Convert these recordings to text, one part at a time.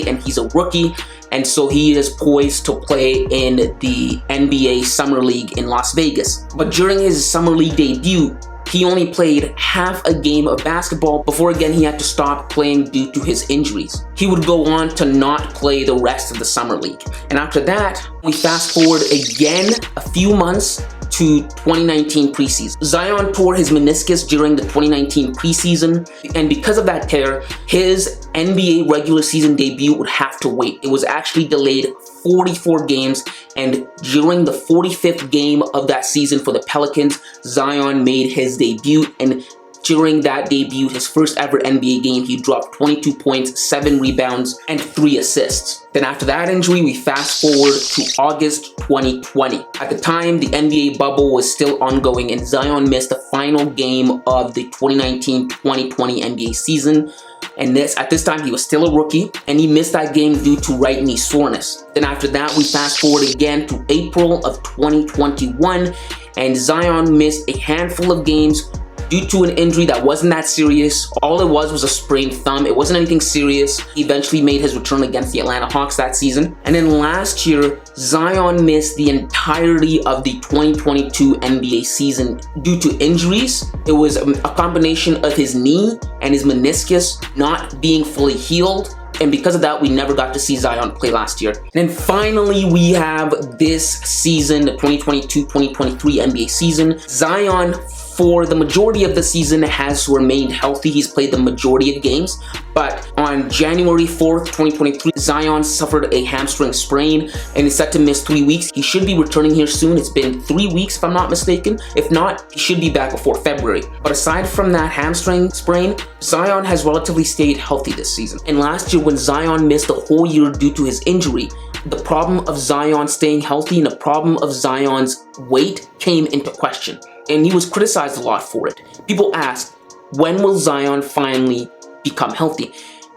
and he's a rookie, and so he is poised to play in the NBA Summer League in Las Vegas. But during his Summer League debut, he only played half a game of basketball before again he had to stop playing due to his injuries. He would go on to not play the rest of the Summer League. And after that, we fast forward again a few months to 2019 preseason. Zion tore his meniscus during the 2019 preseason, and because of that tear, his NBA regular season debut would have to wait. It was actually delayed 44 games, and during the 45th game of that season for the Pelicans, Zion made his debut, and during that debut, his first ever NBA game, he dropped 22 points, 7 rebounds, and 3 assists. Then after that injury, we fast forward to August 2020. At the time, the NBA bubble was still ongoing, and Zion missed the final game of the 2019-2020 NBA season. And at this time, he was still a rookie, and he missed that game due to right knee soreness. Then after that, we fast forward again to April of 2021, and Zion missed a handful of games due to an injury that wasn't that serious. All it was a sprained thumb. It wasn't anything serious. He eventually made his return against the Atlanta Hawks that season. And then last year, Zion missed the entirety of the 2022 NBA season due to injuries. It was a combination of his knee and his meniscus not being fully healed. And because of that, we never got to see Zion play last year. And then finally, we have this season, the 2022-2023 NBA season. Zion, for the majority of the season, has remained healthy. He's played the majority of games. But on January 4th, 2023, Zion suffered a hamstring sprain and is set to miss 3 weeks. He should be returning here soon. It's been 3 weeks, if I'm not mistaken. If not, he should be back before February. But aside from that hamstring sprain, Zion has relatively stayed healthy this season. And last year, when Zion missed a whole year due to his injury, the problem of Zion staying healthy and the problem of Zion's weight came into question. And he was criticized a lot for it. People asked, when will Zion finally become healthy?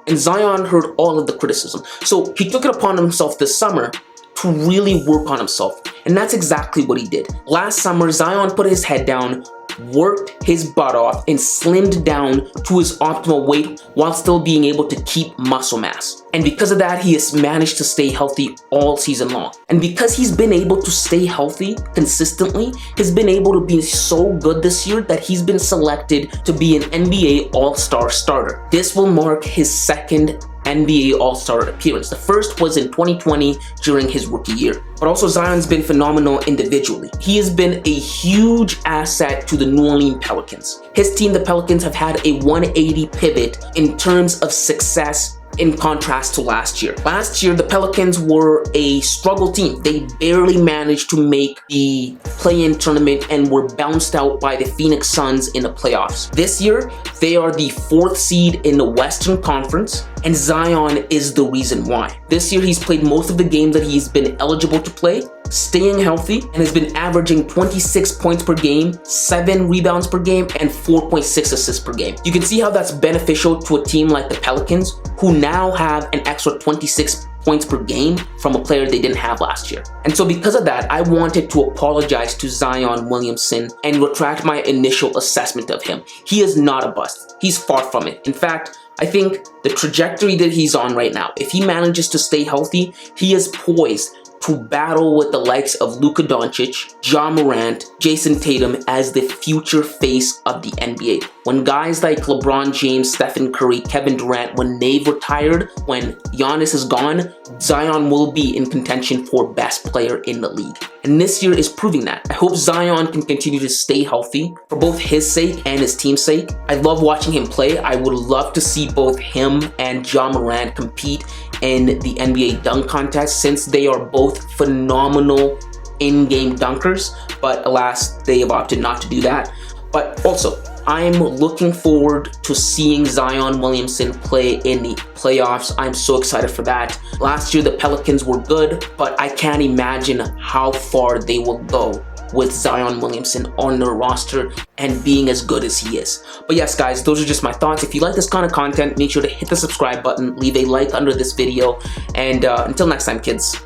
And Zion heard all of the criticism. So he took it upon himself this summer to really work on himself. And that's exactly what he did. Last summer, Zion put his head down, worked his butt off, and slimmed down to his optimal weight while still being able to keep muscle mass. And because of that, he has managed to stay healthy all season long. And because he's been able to stay healthy consistently, he's been able to be so good this year that he's been selected to be an NBA All-Star starter. This will mark his second NBA All-Star appearance. The first was in 2020 during his rookie year. But also Zion's been phenomenal individually. He has been a huge asset to the New Orleans Pelicans. His team, the Pelicans, have had a 180 pivot in terms of success in contrast to last year. Last year, the Pelicans were a struggle team. They barely managed to make the play-in tournament and were bounced out by the Phoenix Suns in the playoffs. This year, they are the 4th seed in the Western Conference, and Zion is the reason why. This year, he's played most of the games that he's been eligible to play, staying healthy, and has been averaging 26 points per game, 7 rebounds per game, and 4.6 assists per game. You can see how that's beneficial to a team like the Pelicans, who now have an extra 26 points per game from a player they didn't have last year. And so because of that, I wanted to apologize to Zion Williamson and retract my initial assessment of him. He is not a bust. He's far from it. In fact, I think the trajectory that he's on right now, if he manages to stay healthy, he is poised to battle with the likes of Luka Doncic, Ja Morant, Jason Tatum as the future face of the NBA. When guys like LeBron James, Stephen Curry, Kevin Durant, when they've retired, when Giannis is gone, Zion will be in contention for best player in the league. And this year is proving that. I hope Zion can continue to stay healthy for both his sake and his team's sake. I love watching him play. I would love to see both him and Ja Morant compete in the NBA dunk contest, since they are both phenomenal in-game dunkers, but alas, they have opted not to do that. But also, I'm looking forward to seeing Zion Williamson play in the playoffs. I'm so excited for that. Last year, the Pelicans were good, but I can't imagine how far they will go with Zion Williamson on their roster and being as good as he is. But yes, guys, those are just my thoughts. If you like this kind of content, make sure to hit the subscribe button, leave a like under this video, and until next time, kids.